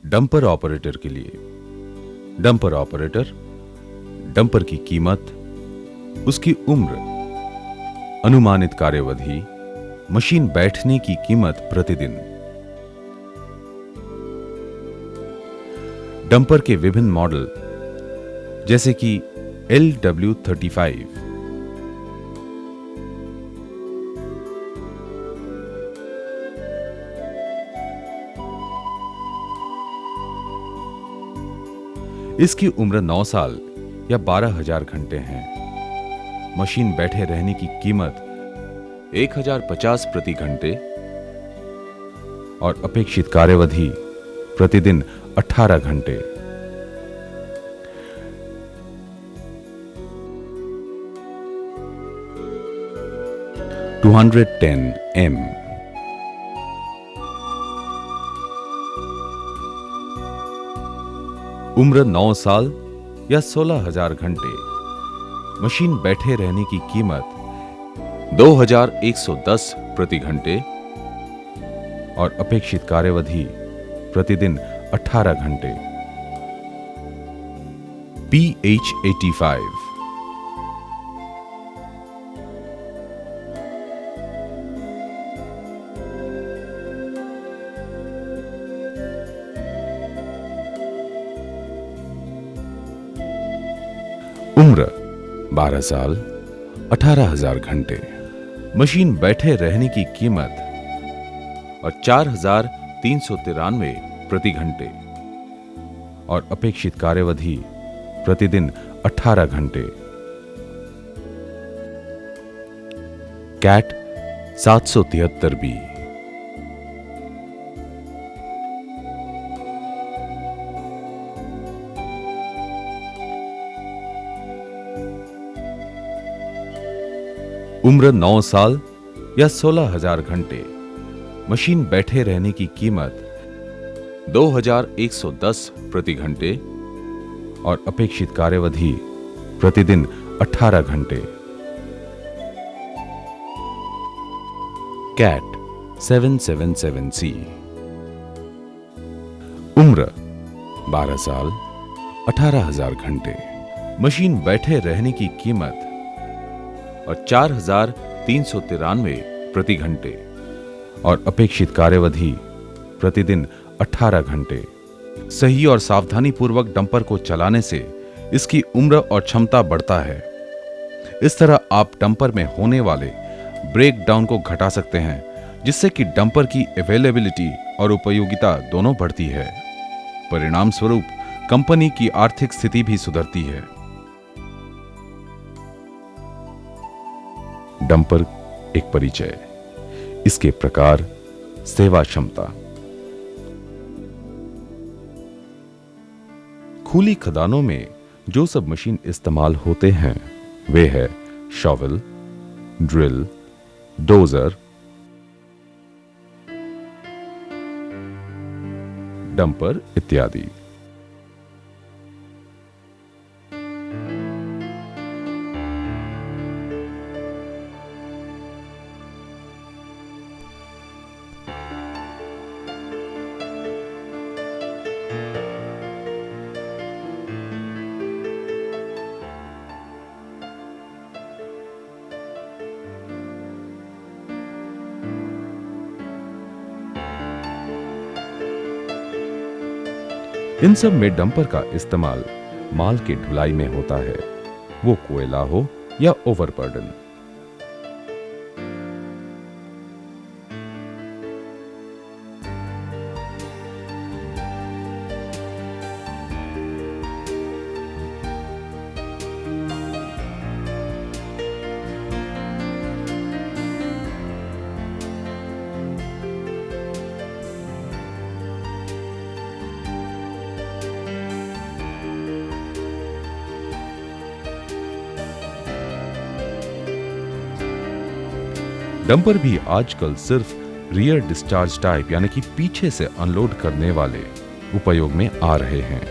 Dumper operator के लिए। Dumper operator, dumper की कीमत, उसकी उम्र, अनुमानित कार्यावधि, मशीन बैठने की कीमत प्रतिदिन। डंपर के विभिन्न मॉडल जैसे कि LW35, इसकी उम्र 9 साल या 12,000 घंटे है। मशीन बैठे रहने की कीमत 1,050 प्रति घंटे और अपेक्षित कार्यावधि प्रतिदिन 18 घंटे। M उम्र 9 साल या 16,000 घंटे। मशीन बैठे रहने की कीमत 2,110 प्रति घंटे और अपेक्षित कार्यावधि प्रतिदिन 18 घंटे। PH85 उम्र 12 साल, 18,000 घंटे। मशीन बैठे रहने की कीमत और 4,393 प्रति घंटे और अपेक्षित कार्यावधि प्रतिदिन 18 घंटे। कैट 773B उम्र 9 साल या 16,000 घंटे। मशीन बैठे रहने की कीमत 2,110 प्रति घंटे और अपेक्षित कार्यावधि प्रतिदिन 18 घंटे। कैट 777C उम्र 12 साल, 18,000 घंटे। मशीन बैठे रहने की कीमत और 4,393 प्रति घंटे और अपेक्षित कार्यावधि प्रतिदिन 18 घंटे। सही और सावधानी पूर्वक डंपर को चलाने से इसकी उम्र और क्षमता बढ़ता है। इस तरह आप डंपर में होने वाले ब्रेक डाउन को घटा सकते हैं, जिससे कि डंपर की अवेलेबिलिटी और उपयोगिता दोनों बढ़ती है। परिणाम स्वरूप कंपनी की आर्थिक स्थिति भी सुधरती है। डंपर एक परिचय, इसके प्रकार, सेवा क्षमता। खुली खदानों में जो सब मशीन इस्तेमाल होते हैं वे है शॉवल, ड्रिल, डोजर, डंपर इत्यादि। इन सब में डंपर का इस्तेमाल माल के ढुलाई में होता है, वो कोयला हो या ओवरबर्डन। डंपर भी आजकल सिर्फ रियर डिस्चार्ज टाइप यानी कि पीछे से अनलोड करने वाले उपयोग में आ रहे हैं।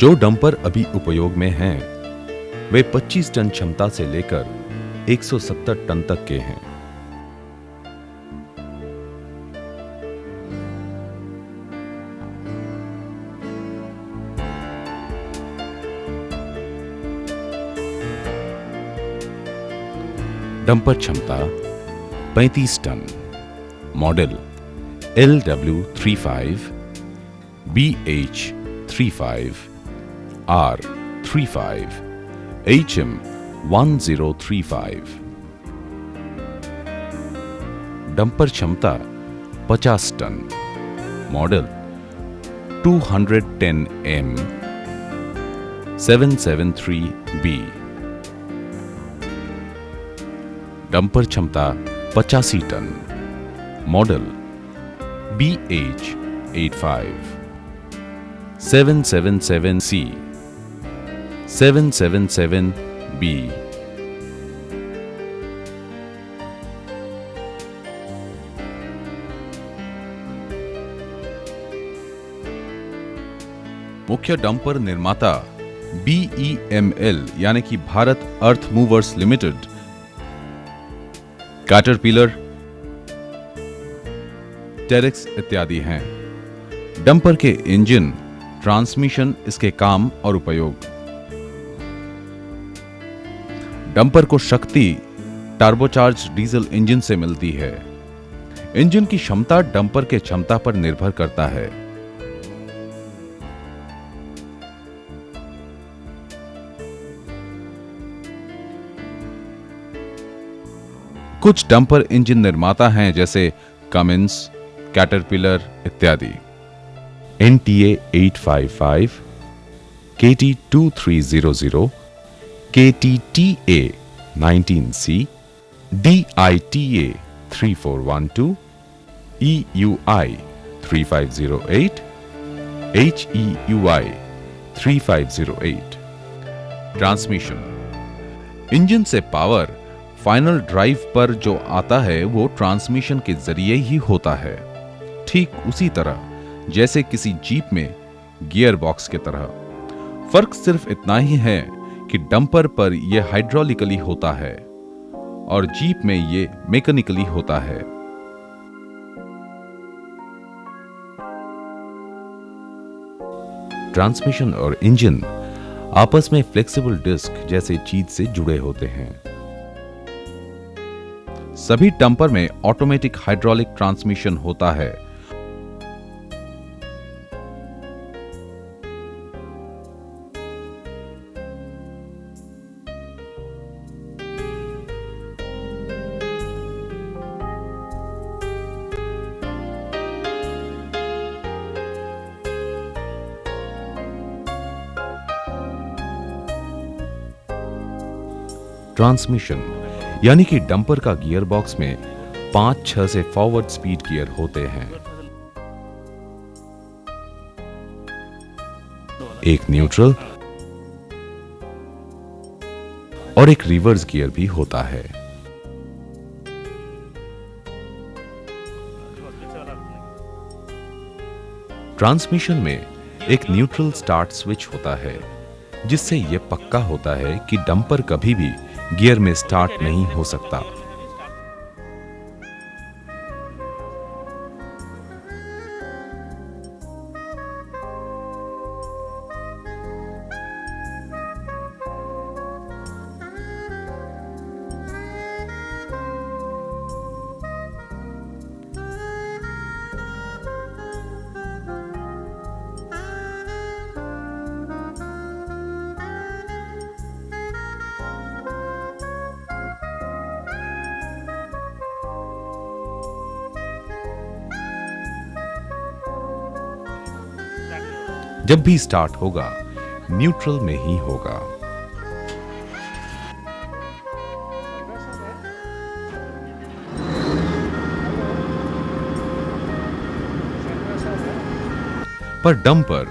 जो डंपर अभी उपयोग में हैं, वे 25 टन क्षमता से लेकर 170 टन तक के हैं। डंपर क्षमता 35 ton. Model LW35, BH35, R35, HM1035। Dumper क्षमता 50 ton. Model 210M 773B। Dumper क्षमता 85 ton. Model BH85 777C 777B। मुख्य डंपर निर्माता BEML यानी कि भारत अर्थ मूवर्स लिमिटेड, कैटरपिलर, टेरेक्स इत्यादि हैं। डंपर के इंजन, ट्रांसमिशन, इसके काम और उपयोग। डंपर को शक्ति टर्बोचार्ज डीजल इंजन से मिलती है। इंजन की क्षमता डंपर के क्षमता पर निर्भर करता है। कुछ डंपर इंजन निर्माता हैं जैसे कमिंस, कैटरपिलर इत्यादि। NTA 855, KT2300, KTTA 19C, DITA 3412, EUI 3508, HEUI 3508। Transmission. Engine से पावर फाइनल ड्राइव पर जो आता है वो ट्रांसमिशन के जरिए ही होता है, ठीक उसी तरह जैसे किसी जीप में गियर बॉक्स के तरह। फर्क सिर्फ इतना ही है कि डंपर पर यह हाइड्रोलिकली होता है और जीप में ये मैकेनिकली होता है। ट्रांसमिशन और इंजन आपस में फ्लेक्सिबल डिस्क जैसे चीज से जुड़े होते हैं। सभी डंपर में ऑटोमेटिक हाइड्रोलिक ट्रांसमिशन होता है। ट्रांसमिशन यानी कि डंपर का गियर बॉक्स में 5-6 से फॉरवर्ड स्पीड गियर होते हैं। एक न्यूट्रल और एक रिवर्स गियर भी होता है। ट्रांसमिशन में एक न्यूट्रल स्टार्ट स्विच होता है, जिससे यह पक्का होता है कि डंपर कभी भी गियर में स्टार्ट नहीं हो सकता। जब भी स्टार्ट होगा न्यूट्रल में ही होगा। पर डंपर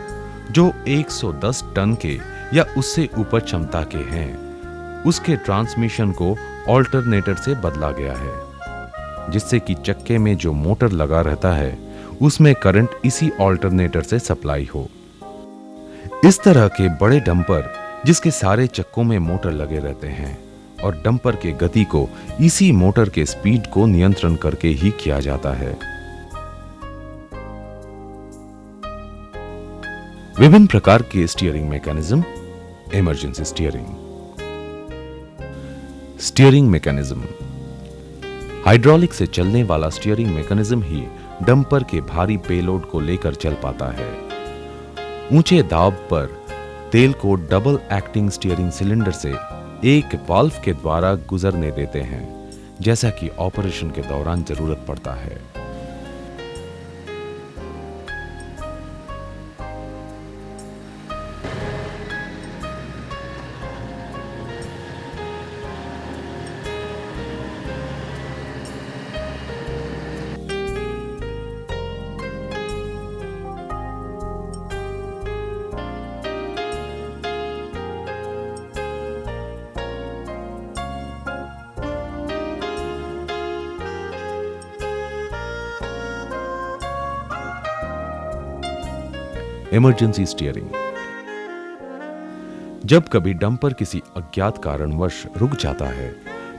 जो 110 टन के या उससे ऊपर क्षमता के हैं, उसके ट्रांसमिशन को ऑल्टरनेटर से बदला गया है, जिससे कि चक्के में जो मोटर लगा रहता है उसमें करंट इसी ऑल्टरनेटर से सप्लाई हो। इस तरह के बड़े डंपर जिसके सारे चक्कों में मोटर लगे रहते हैं और डंपर के गति को इसी मोटर के स्पीड को नियंत्रण करके ही किया जाता है। विभिन्न प्रकार के steering mechanism. Emergency steering. Steering mechanism. Hydraulic से चलने वाला स्टीयरिंग मैकेनिज्म ही डंपर के भारी पेलोड को लेकर चल पाता है। ऊंचे दाब पर तेल को डबल एक्टिंग स्टीयरिंग सिलेंडर से एक वाल्व के द्वारा गुजरने देते हैं, जैसा कि ऑपरेशन के दौरान जरूरत पड़ता है। Emergency steering. जब कभी डंपर किसी अज्ञात कारणवश रुक जाता है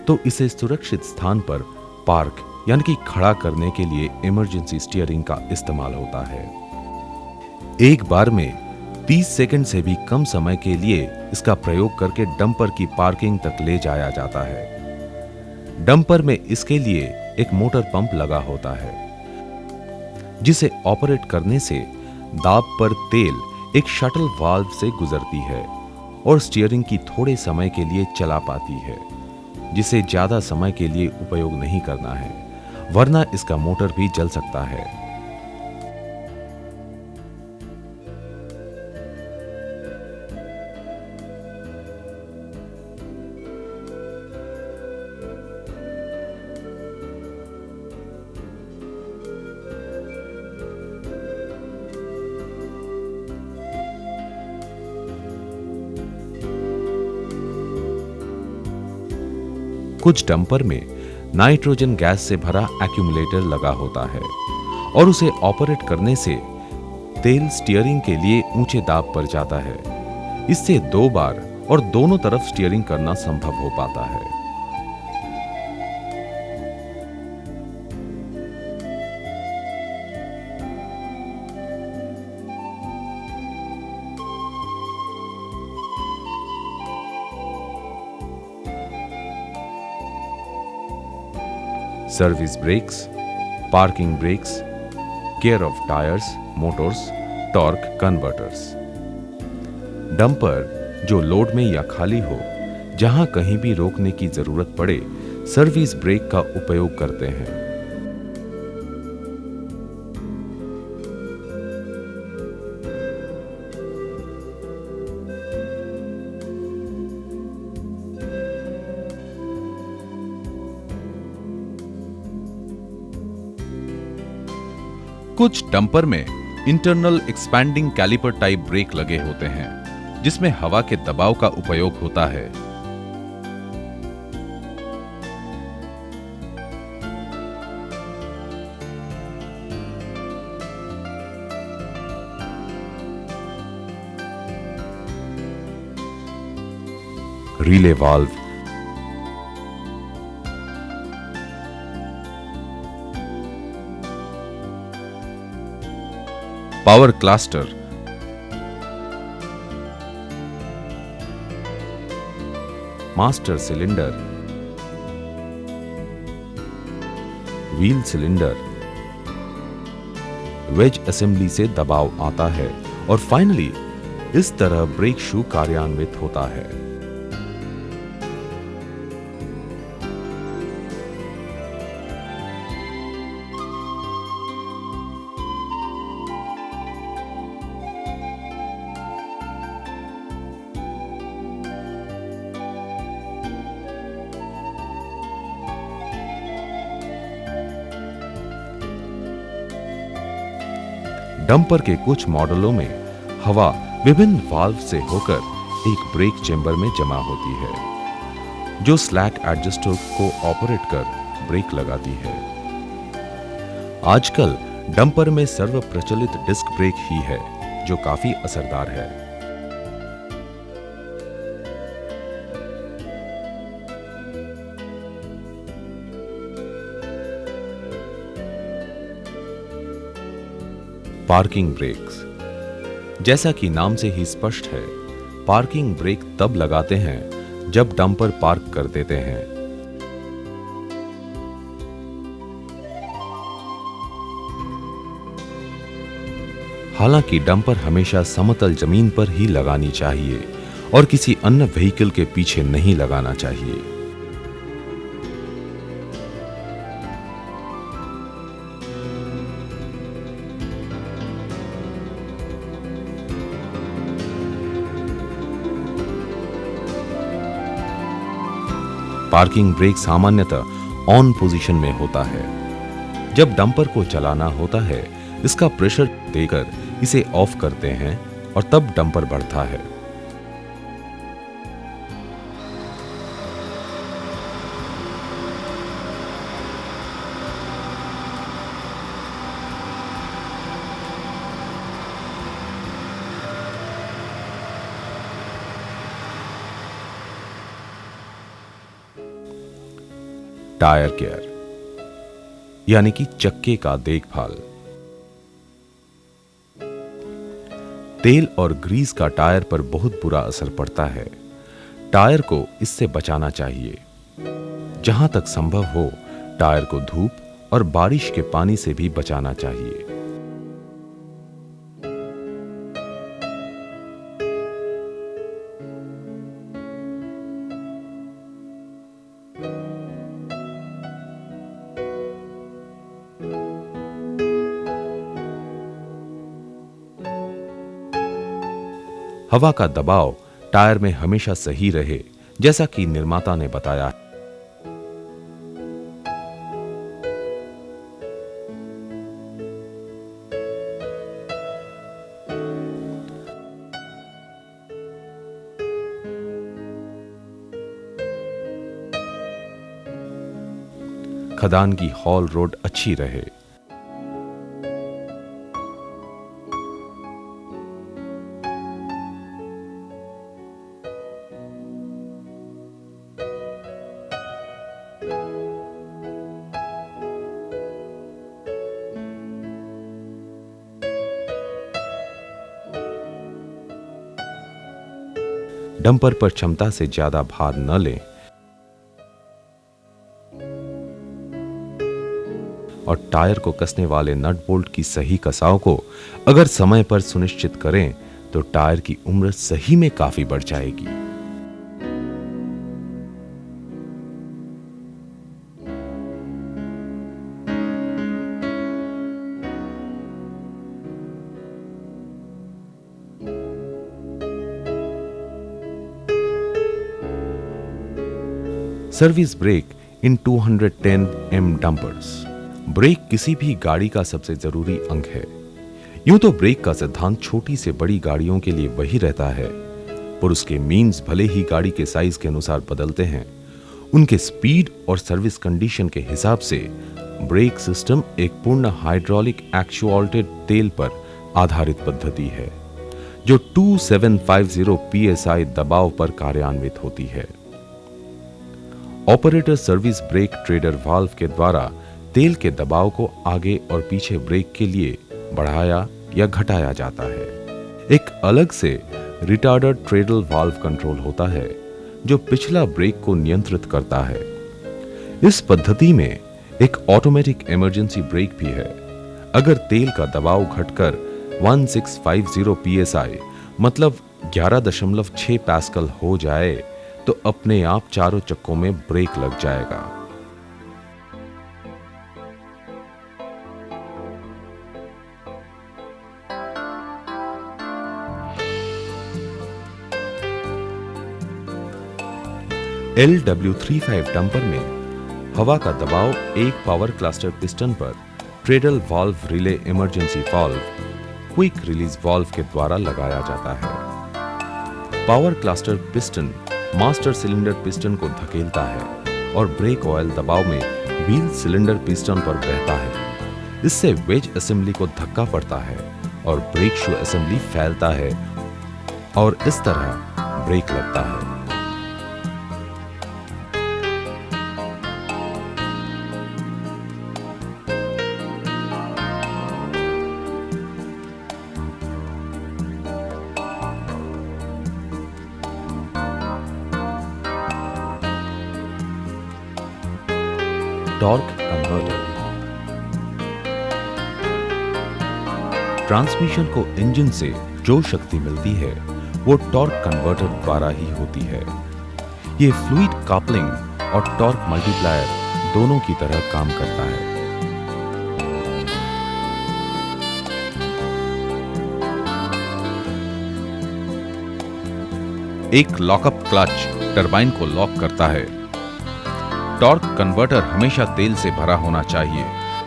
तो इसे सुरक्षित स्थान पर पार्क यानी कि खड़ा करने के लिए इमरजेंसी स्टीयरिंग का इस्तेमाल होता है। एक बार में 30 सेकंड से भी कम समय के लिए इसका प्रयोग करके डंपर की पार्किंग तक ले जाया जाता है। डंपर में इसके लिए एक मोटर पंप लगा होता है, जिसे ऑपरेट करने से दाब पर तेल एक शटल वाल्व से गुजरती है और स्टीयरिंग की थोड़े समय के लिए चला पाती है, जिसे ज्यादा समय के लिए उपयोग नहीं करना है, वरना इसका मोटर भी जल सकता है। कुछ डंपर में नाइट्रोजन गैस से भरा एक्यूमुलेटर लगा होता है और उसे ऑपरेट करने से तेल स्टीयरिंग के लिए ऊंचे दाब पर जाता है। इससे 2 बार और दोनों तरफ स्टीयरिंग करना संभव हो पाता है। Service brakes, parking brakes, care of tyres, motors, torque converters. Dumper जो लोड में या खाली हो, जहां कहीं भी रोकने की जरूरत पड़े, सर्विस ब्रेक का उपयोग करते हैं। कुछ डंपर में internal expanding caliper type brake लगे होते हैं, जिसमें हवा के दबाव का उपयोग होता है। Relay valve, power cluster, master cylinder, wheel cylinder, wedge assembly से दबाव आता है और फाइनली इस तरह ब्रेक शू कार्यान्वित होता है। डंपर के कुछ मॉडलों में हवा विभिन्न वाल्व से होकर एक ब्रेक चेंबर में जमा होती है, जो स्लैक एडजस्टर को ऑपरेट कर ब्रेक लगाती है। आजकल डंपर में सर्व प्रचलित डिस्क ब्रेक ही है, जो काफी असरदार है। Parking brakes. जैसा कि नाम से ही स्पष्ट है, पार्किंग ब्रेक तब लगाते हैं जब डंपर पार्क कर देते हैं। हालांकि डंपर हमेशा समतल जमीन पर ही लगानी चाहिए और किसी अन्य व्हीकल के पीछे नहीं लगाना चाहिए। पार्किंग ब्रेक सामान्यतः ऑन पोजीशन में होता है। जब डंपर को चलाना होता है, इसका प्रेशर देकर इसे ऑफ करते हैं और तब डंपर बढ़ता है। टायर केयर यानी कि चक्के का देखभाल। तेल और ग्रीस का टायर पर बहुत बुरा असर पड़ता है। टायर को इससे बचाना चाहिए। जहां तक संभव हो, टायर को धूप और बारिश के पानी से भी बचाना चाहिए। हवा का दबाव टायर में हमेशा सही रहे, जैसा कि निर्माता ने बताया है। खदान की हॉल रोड अच्छी रहे। डंपर पर क्षमता से ज्यादा भार न लें और टायर को कसने वाले नट बोल्ट की सही कसाव को अगर समय पर सुनिश्चित करें तो टायर की उम्र सही में काफी बढ़ जाएगी। Service brake in 210M dumpers. Brake किसी भी गाड़ी का सबसे जरूरी अंग है। यूं तो ब्रेक का सिद्धांत छोटी से बड़ी गाड़ियों के लिए वही रहता है, पर उसके मीन्स भले ही गाड़ी के साइज के अनुसार बदलते हैं। उनके स्पीड और सर्विस कंडीशन के हिसाब से ब्रेक सिस्टम एक पूर्ण हाइड्रोलिक एक्चुएटेड तेल पर आधारित पद्धति है, जो 2750 psi दबाव पर कार्यान्वित होती है। Operator service brake treadle valve के द्वारा तेल के दबाव को आगे और पीछे ब्रेक के लिए बढ़ाया या घटाया जाता है। एक अलग से रिटार्डर ट्रेडल वाल्व कंट्रोल होता है, जो पिछला ब्रेक को नियंत्रित करता है। इस पद्धति में एक ऑटोमेटिक इमरजेंसी ब्रेक भी है। अगर तेल का दबाव घटकर 1650 psi मतलब 11.6 पास्कल हो जाए तो अपने आप चारों चक्कों में ब्रेक लग जाएगा। LW35 डंपर में हवा का दबाव एक पावर क्लस्टर पिस्टन पर treadle valve relay emergency valve quick release valve के द्वारा लगाया जाता है। Power cluster piston master cylinder piston को धकेलता है और ब्रेक ऑयल दबाव में व्हील सिलेंडर पिस्टन पर बहता है। इससे वेज असेंबली को धक्का पड़ता है और ब्रेक शू असेंबली फैलता है और इस तरह ब्रेक लगता है। Torque converter. ट्रांसमिशन को इंजन से जो शक्ति मिलती है वो टॉर्क कन्वर्टर द्वारा ही होती है। ये फ्लूइड कपलिंग और टॉर्क मल्टीप्लायर दोनों की तरह काम करता है। एक लॉकअप क्लच टरबाइन को लॉक करता है। टॉर्क कन्वर्टर हमेशा तेल से भरा होना चाहिए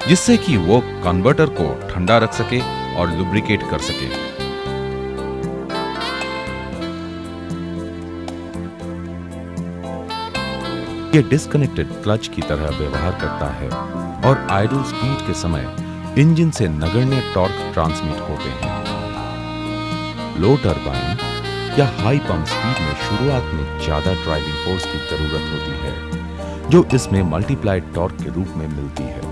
जिससे कि वो कन्वर्टर को ठंडा रख सके और लुब्रिकेट कर सके। ये डिस्कनेक्टेड क्लच की तरह व्यवहार करता है और आइडल स्पीड के समय इंजन से नगण्य टॉर्क ट्रांसमिट होते हैं। लो टरबाइन या हाई पंप स्पीड में शुरुआत में ज्यादा ड्राइविंग फोर्स की जरूरत होती है जो इसमें मल्टीप्लाइड टॉर्क के रूप में मिलती है।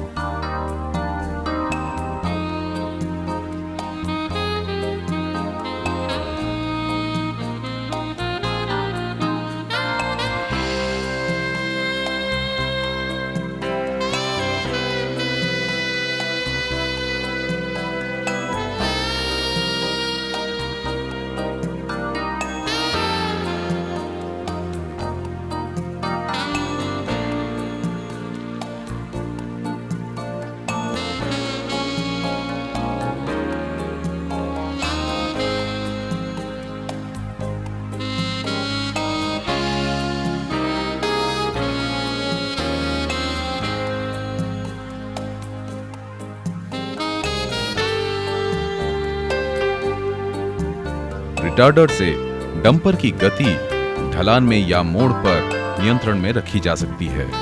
रिटार्डर से डंपर की गति ढलान में या मोड़ पर नियंत्रण में रखी जा सकती है।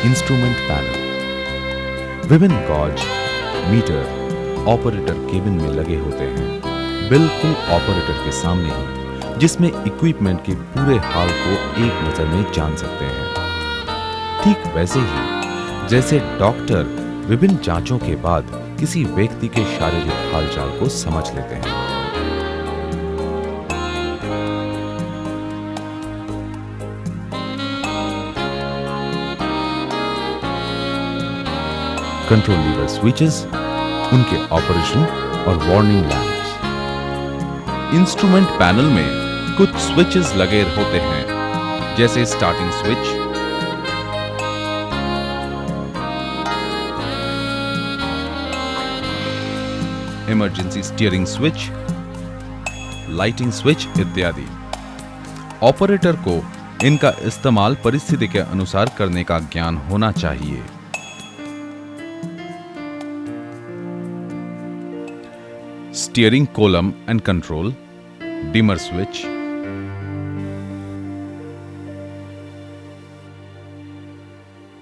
इंस्ट्रूमेंट पैनल विभिन्न गॉज, मीटर ऑपरेटर केबिन में लगे होते हैं, बिल्कुल ऑपरेटर के सामने ही, जिसमें इक्विपमेंट के पूरे हाल को एक नजर में जान सकते हैं। ठीक वैसे ही जैसे डॉक्टर विभिन्न जांचों के बाद किसी व्यक्ति के शारीरिक हालचाल को समझ लेते हैं। कंट्रोल लीवर स्विचेस, उनके ऑपरेशन और वार्निंग लैंप्स। इंस्ट्रूमेंट पैनल में कुछ स्विचेस लगे होते हैं जैसे starting switch, emergency steering switch, lighting switch इत्यादि। ऑपरेटर को इनका इस्तेमाल परिस्थिति के अनुसार करने का ज्ञान होना चाहिए। Steering column and control, dimmer switch,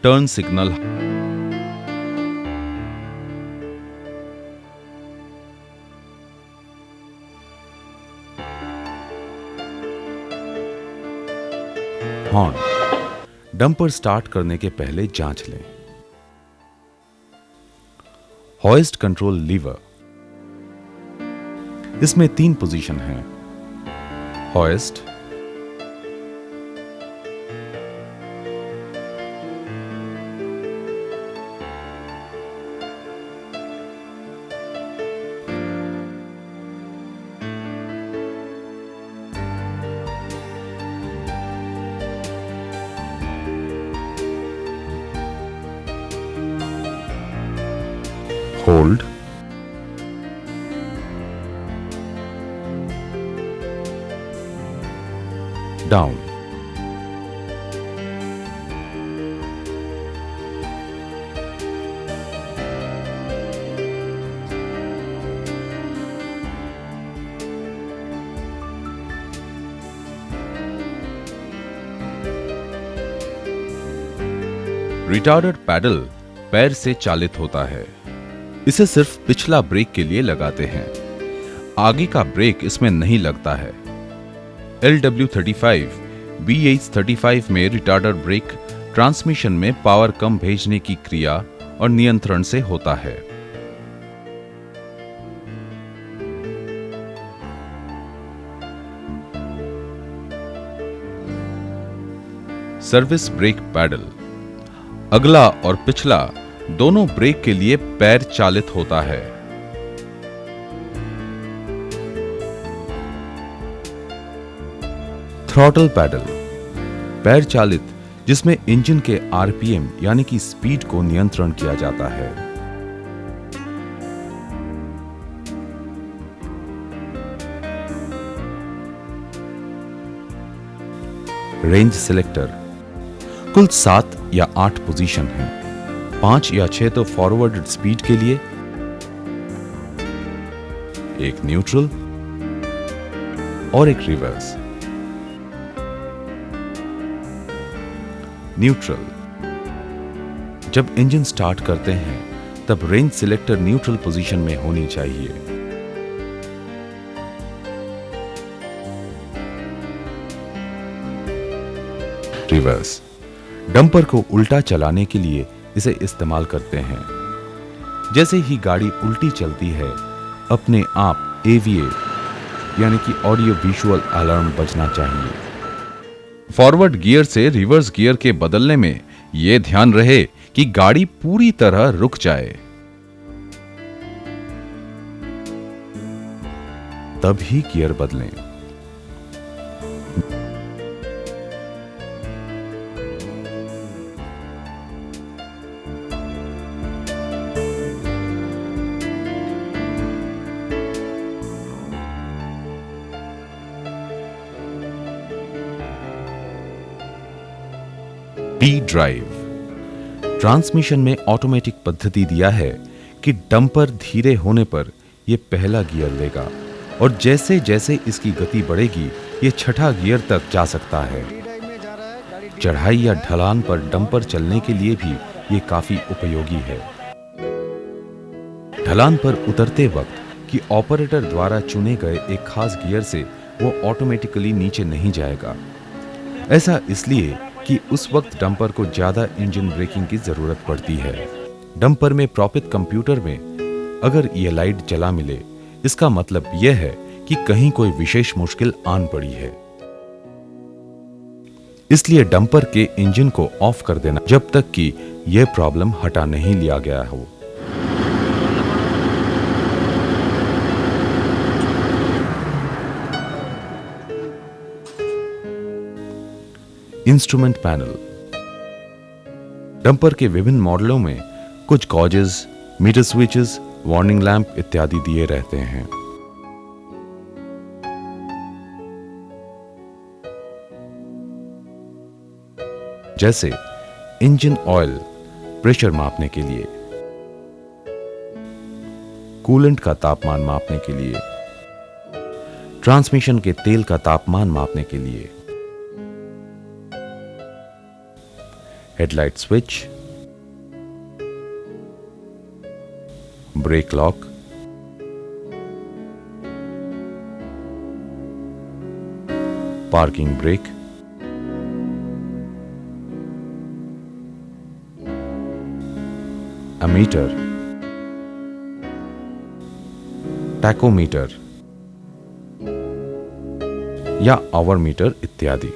turn signal, horn. Dumper start करने के पहले जांच लें। हॉइस्ट कंट्रोल लीवर, इसमें 3 पोजीशन हैं। Hoist, hold, down. Retarder pedal पैर से चालित होता है। इसे सिर्फ पिछला ब्रेक के लिए लगाते हैं, आगे का ब्रेक इसमें नहीं लगता है। LW35 BH35 में रिटार्डर ब्रेक ट्रांसमिशन में पावर कम भेजने की क्रिया और नियंत्रण से होता है। सर्विस ब्रेक पैडल अगला और पिछला दोनों ब्रेक के लिए पैर चालित होता है। थ्रॉटल पैडल पैर चालित, जिसमें इंजन के आरपीएम यानी कि स्पीड को नियंत्रण किया जाता है। रेंज सिलेक्टर कुल 7 या 8 पोजीशन हैं। 5 या 6 तो फॉरवर्ड स्पीड के लिए, एक न्यूट्रल और एक रिवर्स। न्यूट्रल जब इंजन स्टार्ट करते हैं तब रेंज सिलेक्टर न्यूट्रल पोजीशन में होनी चाहिए। रिवर्स डंपर को उल्टा चलाने के लिए इसे इस्तेमाल करते हैं। जैसे ही गाड़ी उल्टी चलती है, अपने आप एवीए यानी कि ऑडियो विजुअल अलार्म बजना चाहिए। फॉरवर्ड गियर से रिवर्स गियर के बदलने में यह ध्यान रहे कि गाड़ी पूरी तरह रुक जाए, तब ही गियर बदलें। डी ड्राइव ट्रांसमिशन में ऑटोमेटिक पद्धति दिया है कि डंपर धीरे होने पर यह पहला गियर लेगा और जैसे जैसे इसकी गति बढ़ेगी यह छठा गियर तक जा सकता है। चढ़ाई या ढलान पर डंपर चलने के लिए भी यह काफी उपयोगी है। ढलान पर उतरते वक्त कि ऑपरेटर द्वारा चुने गए एक खास गियर से वो ऑटोमेटिकली नीचे नहीं जाएगा। ऐसा इसलिए कि उस वक्त डंपर को ज्यादा इंजन ब्रेकिंग की जरूरत पड़ती है। डंपर में प्रोपित कंप्यूटर में अगर यह लाइट जला मिले, इसका मतलब यह है कि कहीं कोई विशेष मुश्किल आन पड़ी है। इसलिए डंपर के इंजन को ऑफ कर देना जब तक कि यह प्रॉब्लम हटा नहीं लिया गया हो। इंस्ट्रूमेंट पैनल डंपर के विभिन्न मॉडलों में कुछ गॉजेस, मीटर स्विचेस, वार्निंग लैंप इत्यादि दिए रहते हैं। जैसे इंजन ऑयल प्रेशर मापने के लिए, कूलेंट का तापमान मापने के लिए, ट्रांसमिशन के तेल का तापमान मापने के लिए, headlight switch, brake lock, parking brake, ammeter, tachometer या आवर मीटर इत्यादि।